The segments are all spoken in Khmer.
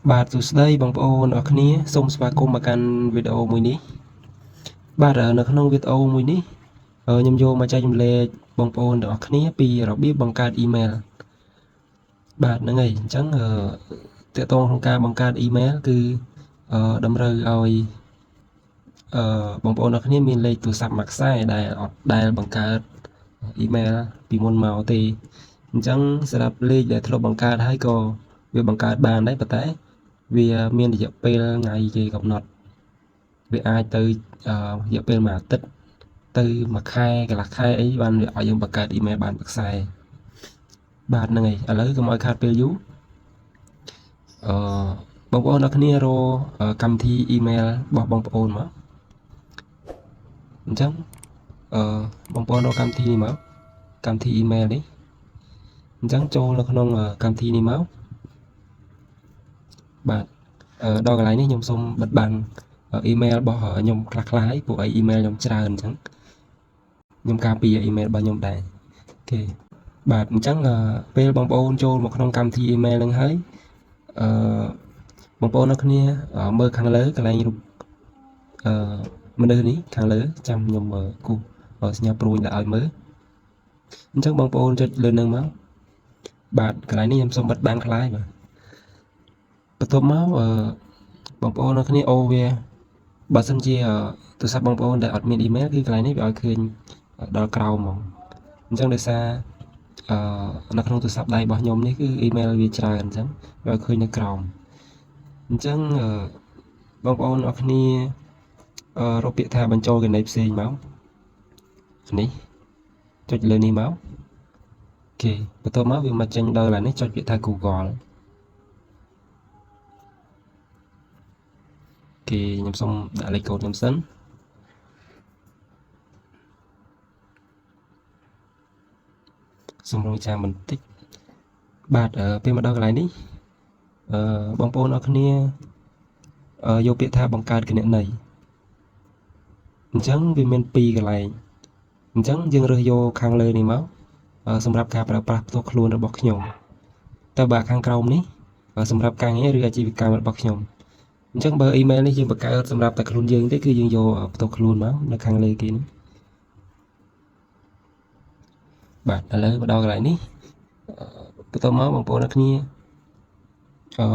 បាទសួស្តីបងប្អូនអរគ្នាសូមស្វាគមន៍មកកាន់វីដេអូមួយនេះបាទនៅក្នុងវីដេអូមួយនេះខ្ញុំយកមកចែករំលែកបងប្អូនទាំងអស់គ្នាពីរបៀបបង្កើតអ៊ីមែលបាទហ្នឹងហើយអញ្ចឹងតកតងក្នុងការបង្កើតអ៊ីមែលគឺតម្រូវឲ្យបងប្អូនអរគ្នាមានលេខទូរស័ព្ទមួយខ្សែដែលអត់ដែលបង្កើតអ៊ីមែលពីមុនមកទេអញ្ចឹងសម្រាប់លេខដែលធ្លាប់បង្កើតហើយក៏វាបង្កើតបានដែរប៉ុន្តែវាមានរយៈពេលថ្ងៃគេកំណត់វាអាចទៅរយៈពេលមួយអាទិត្យទៅមួយខែកន្លះខែអីបានវាឲ្យយើងបង្កើតអ៊ីមែលបានមួយខ្សែបាទហ្នឹងហើយឥឡូវកុំឲ្យខាតពេលយូរបងប្អូនអ្នកគ្នារកកម្មវិធីអ៊ីមែលរបស់បងប្អូនមកអញ្ចឹងបងប្អូនរកកម្មវិធីនេះមកកម្មវិធីអ៊ីមែលនេះអញ្ចឹងចូលនៅក្នុងកម្មវិធីនេះមកបាទដល់កន្លែងនេះខ្ញុំសូមបិទបាំងអ៊ីមែលរបស់ខ្ញុំខ្លះៗហើយពួកអ៊ីមែលខ្ញុំច្រើនអញ្ចឹងខ្ញុំការពារអ៊ីមែលរបស់ខ្ញុំដែរអូខេបាទអញ្ចឹងពេលបងប្អូនចូលមកក្នុងកម្មវិធីអ៊ីមែលនឹងហើយបងប្អូនអ្នកគ្នាមើលខាងលើកន្លែងរូបមនុស្សនេះខាងលើចាំខ្ញុំគូសញ្ញាព្រួយដាក់ឲ្យមើលអញ្ចឹងបងប្អូនចុចលើនឹងមកបាទកន្លែងនេះខ្ញុំសូមបិទបាំងខ្លះបាទបន្ទាប់មកបងប្អូនអ្នកគ្នាអូវាបើសិនជាទូរស័ព្ទបងប្អូនដែលអត់មានអ៊ីមែលគឺកន្លែងនេះវាឲ្យឃើញដល់ក្រោមហ្មងអញ្ចឹងដោយសារនៅក្នុងទូរស័ព្ទដៃរបស់ខ្ញុំនេះគឺអ៊ីមែលវាច្រើនអញ្ចឹងវាឲ្យឃើញនៅក្រោមអញ្ចឹងបងប្អូនអរគ្នារកពាក្យថាបញ្ចូលកណីផ្សេងមកនេះចុចលើនេះមកអូខេបន្ទាប់មកវាមកចេញដល់កន្លែងនេះចុចពាក្យថា Google គេខ្ញុំសូមដាក់លេខកូដខ្ញុំសិនសូមរងចាំបន្តិចបាទពេលមកដល់កន្លែងនេះបងប្អូនអរគ្នាយកពាក្យថាបង្កើតគណនីអញ្ចឹងវាមាន2កន្លែងអញ្ចឹងយើងរើសយកខាងលើនេះមកសម្រាប់ការប្រើប្រាស់ផ្ទាល់ខ្លួនរបស់ខ្ញុំតើបើខាងក្រោមនេះសម្រាប់ការងារឬអាជីវកម្មរបស់ខ្ញុំអញ្ចឹងបើអ៊ីមែលនេះយើងបង្កើតសម្រាប់តែខ្លួនយើងទេគឺយើងយកផ្ទាល់ខ្លួនមកនៅខាងលើគេនេះបាទឥឡូវមកដល់កន្លែងនេះបន្ទាប់មកបងប្អូនអ្នកគ្នា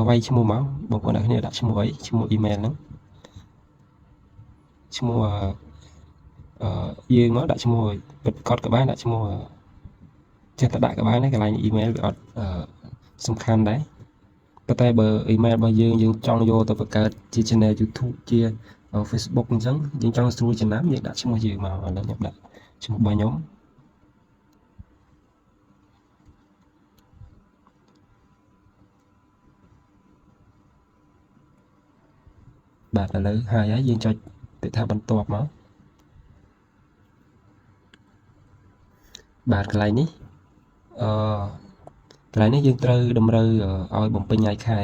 វាយឈ្មោះមកបងប្អូនអ្នកគ្នាដាក់ឈ្មោះអីឈ្មោះអ៊ីមែលហ្នឹងឈ្មោះយើងមកដាក់ឈ្មោះពិតកត់ក៏បានដាក់ឈ្មោះចេះតែដាក់ក៏បានដែរកន្លែងអ៊ីមែលវាអត់សំខាន់ដែរប៉ុន្តែបើអ៊ីមែលរបស់យើងចង់យកទៅបង្កើតជា channel YouTube ជា Facebook អញ្ចឹងយើងចង់ស្រួលចំណាំយើងដាក់ឈ្មោះយើងមកឥឡូវខ្ញុំដាក់ឈ្មោះរបស់ខ្ញុំបាទឥឡូវហើយយើងចុចពាក្យថាបន្ទាប់មកបាទកន្លែងនេះកន្លែងនេះយើងត្រូវតម្រូវឲ្យបំពេញថ្ងៃខែ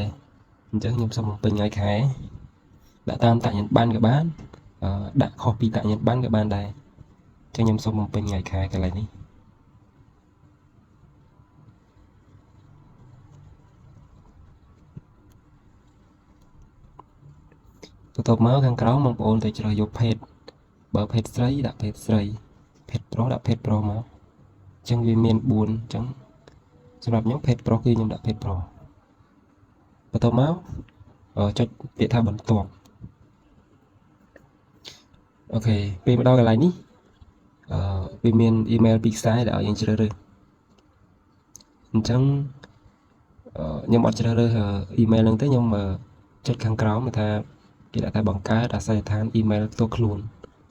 អញ្ចឹងខ្ញុំសូមបំពេញថ្ងៃខែដាក់តាមតញ្ញប័ណ្ណក៏បានដាក់ខុសពីតញ្ញប័ណ្ណក៏បានដែរអញ្ចឹងខ្ញុំសូមបំពេញថ្ងៃខែកន្លែងនេះបន្ទាប់មកខាងក្រោមបងប្អូនត្រូវជ្រើសយកភេទបើភេទស្រីដាក់ភេទស្រីភេទប្រុសដាក់ភេទប្រុសមកអញ្ចឹងវាមាន4អញ្ចឹងសម្រាប់ខ្ញុំភេទប្រុសគឺខ្ញុំដាក់ភេទប្រុសបន្ទាប់មកចុចពាក្យថាបន្ទាប់អូខេពេលមកដល់កន្លែងនេះវាមានអ៊ីមែល2ខ្សែដែលឲ្យយើងជ្រើសរើសអញ្ចឹងខ្ញុំអត់ជ្រើសរើសអ៊ីមែលហ្នឹងទេខ្ញុំចុចខាងក្រោមថាគេដាក់ថាបង្កើតអាសយដ្ឋានអ៊ីមែលផ្ទាល់ខ្លួន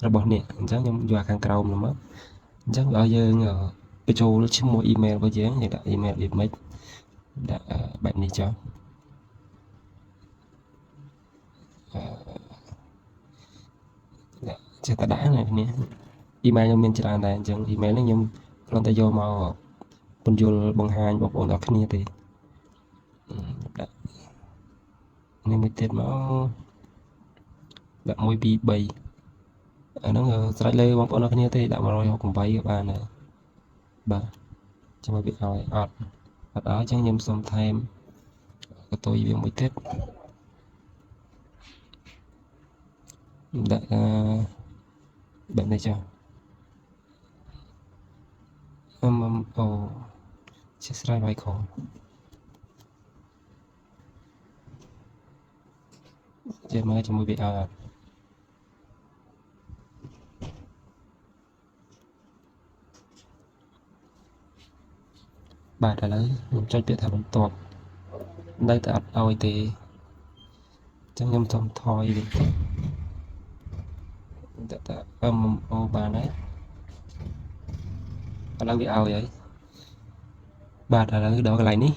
របស់អ្នកអញ្ចឹងខ្ញុំយកខាងក្រោមនោះមកអញ្ចឹងឲ្យយើងបញ្ចូលឈ្មោះអ៊ីមែលរបស់យើងដាក់អ៊ីមែលដូចម៉េចដាក់បែបនេះចុះចេះតែដាក់ណាគ្នាអ៊ីមែលខ្ញុំមានច្រើនដែរអញ្ចឹងអ៊ីមែលនេះខ្ញុំគ្រាន់តែយកមកពន្យល់បង្ហាញបងប្អូនអរគ្នាទេដាក់នេះមួយទៀតមកដាក់1 2 3អាហ្នឹងស្រេចលើបងប្អូនអរគ្នាទេដាក់168ក៏បានដែរបាទចាំមកវាឲ្យអត់ឲ្យអញ្ចឹងខ្ញុំសុំថែមកតុយវាមួយទៀត đã bệnh này cho ồ chết sai bài khổ chơi mới cho mùi bị bà đã lấy cho biết thằng tọt đây ta oi thì chẳng nhầm thông thôi đi ta ô bà đấy bà lấy bị vậy bà đã lấy đó cái này ní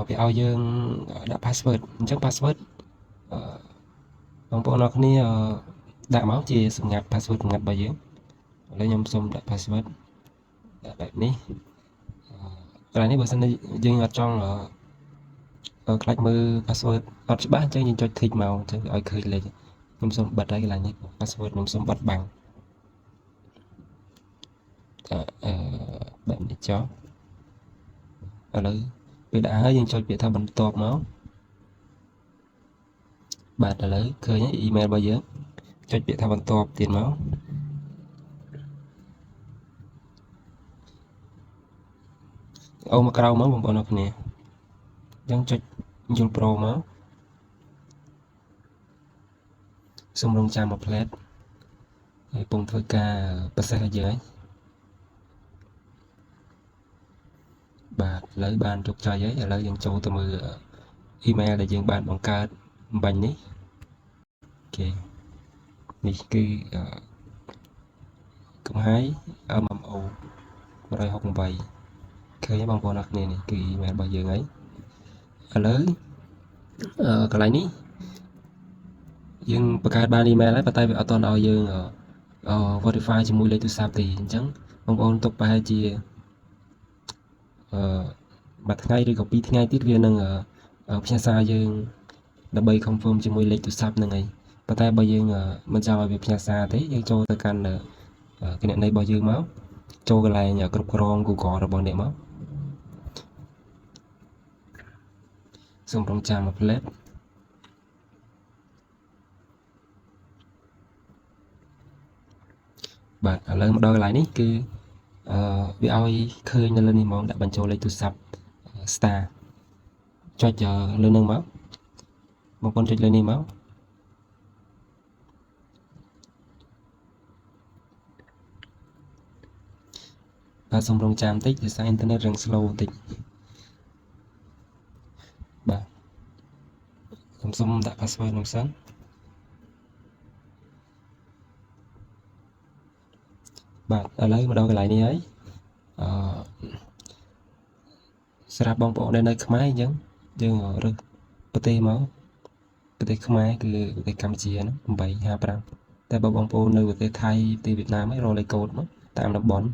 bị dương đã password chắc password bóng bộ nó ní đã máu chia sự ngặt password ngặt bao nhiêu lấy nhầm xong đã password đã lại ní cái này ní bữa sinh dương ở trong clickมือ password អត់ច្បាស់អញ្ចឹងយើងចុច tick មកអញ្ចឹងឲ្យឃើញលេខខ្ញុំសូមបិទហើយកន្លែងនេះ password ខ្ញុំសូមបិទបាំងបែបនេះចុះឥឡូវពេលដាក់ហើយយើងចុចពាក្យថាបន្ទាប់មកបាទឥឡូវឃើញ email របស់យើងចុចពាក្យថាបន្ទាប់ទៀតមកអូមកក្រៅមកបងប្អូនអរគ្នាអញ្ចឹងចុចយល់ Pro មកសូមរងចាំមួយផ្លែតហើយពងធ្វើការប្រសេសឲ្យយើងបាទឥឡូវបានជោគជ័យហើយឥឡូវយើងចូលទៅមើល email ដែលយើងបានបង្កើតបាញ់នេះអូខេនេះគឺកំហាយ MMO 168ឃើញបងប្អូនអរគ្នានេះគឺ email របស់យើងហើយឥឡូវកន្លែងនេះយើងបង្កើតបាន email ហើយប៉ុន្តែវាអត់ទាន់ឲ្យយើង verify ជាមួយលេខទូរស័ព្ទទេអញ្ចឹងបងប្អូនទុកប្រហែលជាមួយថ្ងៃឬក៏2ថ្ងៃទៀតវានឹងផ្ញើសារយើងដើម្បី confirm ជាមួយលេខទូរស័ព្ទហ្នឹងហើយប៉ុន្តែបើយើងមិនចង់ឲ្យវាផ្ញើសារទេយើងចូលទៅកាន់គណនីរបស់យើងមកចូលកន្លែងគ្រប់គ្រង Google របស់អ្នកមកសូមរងចាំមួយផ្លែតបាទឥឡូវមកដល់កន្លែងនេះគឺវាឲ្យឃើញនៅលើនេះហ្មងដាក់បញ្ចូលលេខទូរស័ព្ទ star ចុចលើនឹងមកបងប្អូនចុចលើនេះមកបាទសូមរងចាំតិចដោយសារអ៊ីនធឺណិតរឿង slow បន្តិចបាទខ្ញុំសូមដាក់ password នោះសិនបាទឥឡូវមកដល់កន្លែងនេះហើយសម្រាប់បងប្អូនដែលនៅខ្មែរអញ្ចឹងយើងរើសប្រទេសមកប្រទេសខ្មែរគឺប្រទេសកម្ពុជាហ្នឹង855តែបើបងប្អូននៅប្រទេសថៃប្រទេសវៀតណាមហើយរកលេខកូដមកតាមតំបន់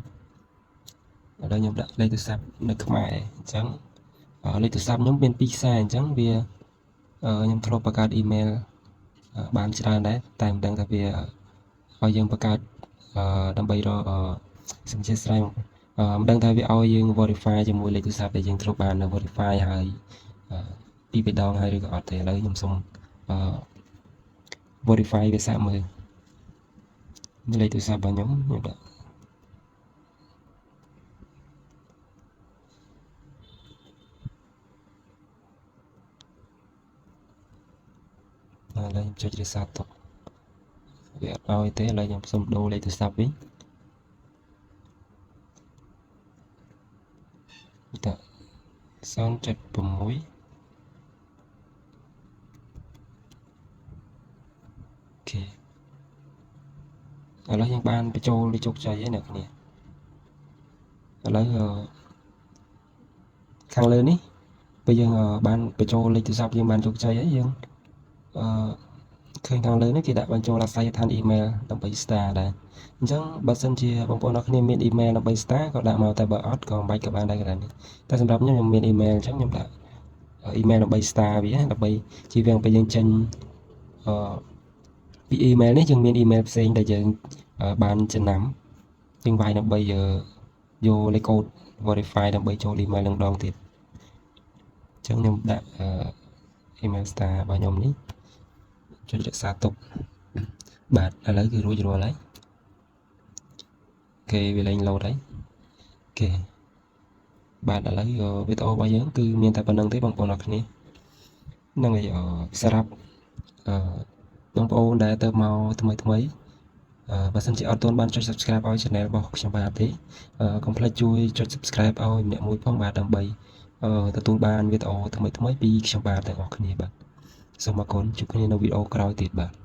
ឥឡូវខ្ញុំដាក់លេខទូរស័ព្ទនៅខ្មែរអញ្ចឹងលេខទូរស័ព្ទខ្ញុំមាន2ខ្សែអញ្ចឹងវាខ្ញុំធ្លាប់បង្កើត email បានច្រើនដែរតែមិនដឹងថាវាឲ្យយើងបង្កើតដើម្បីរកសំជាស្រ័យមិនដឹងថាវាឲ្យយើង verify ជាមួយលេខទូរស័ព្ទដែលយើងធ្លាប់បាន verify ហើយពីរដងហើយឬក៏អត់ទេឥឡូវខ្ញុំសូមverify វាសាកមើលលេខទូរស័ព្ទរបស់ខ្ញុំដាក់ឥឡូវខ្ញុំចុច reset ទុកវាអត់ឲ្យទេឥឡូវខ្ញុំសូមដូរលេខទូរស័ព្ទវិញដាក់0.6ឥឡូវយើងបានបញ្ចូលលេខជោគជ័យហើយអ្នកគ្នាឥឡូវខាងលើនេះពេលយើងបានបញ្ចូលលេខទូរស័ព្ទយើងបានជោគជ័យហើយយើងឃើញខាងលើនេះគេដាក់បញ្ចូលអាស័យដ្ឋាន email ដើម្បី star ដែរអញ្ចឹងបើសិនជាបងប្អូនអរគ្នាមាន email ដើម្បី star ក៏ដាក់មកតែបើអត់ក៏មិនបាច់ក៏បានដែរកន្លែងនេះតែសម្រាប់ខ្ញុំមាន email អញ្ចឹងខ្ញុំដាក់ email ដើម្បី star វាដើម្បីជៀសវាងពេលយើងចេញពី email នេះយើងមាន email ផ្សេងដែលយើងបានចំណាំយើងវាយដើម្បីយកលេខកូដ verify ដើម្បីចូល email នឹងដងទៀតអញ្ចឹងខ្ញុំដាក់email star របស់ខ្ញុំនេះចុចរក្សាទុក បាទឥឡូវគឺរួចរាល់ហើយគេវាលេង load ហើយគេបាទឥឡូវវីដេអូរបស់យើងគឺមានតែប៉ុណ្្នឹងទេបងប្អូនអរគ្នាហ្នឹងហើយសម្រាប់បងប្អូនដែលទៅមកថ្មីបើសិនជាអត់ទាន់បានចុច subscribe ឲ្យ channel របស់ខ្ញុំបាទទេកុំភ្លេចជួយចុច subscribe ឲ្យម្នាក់មួយផងបាទដើម្បីទទួលបានវីដេអូថ្មីៗពីខ្ញុំបាទទាំងអស់គ្នាបាទសូមអរគុណជួបគ្នានៅវីដេអូក្រោយទៀតបាទ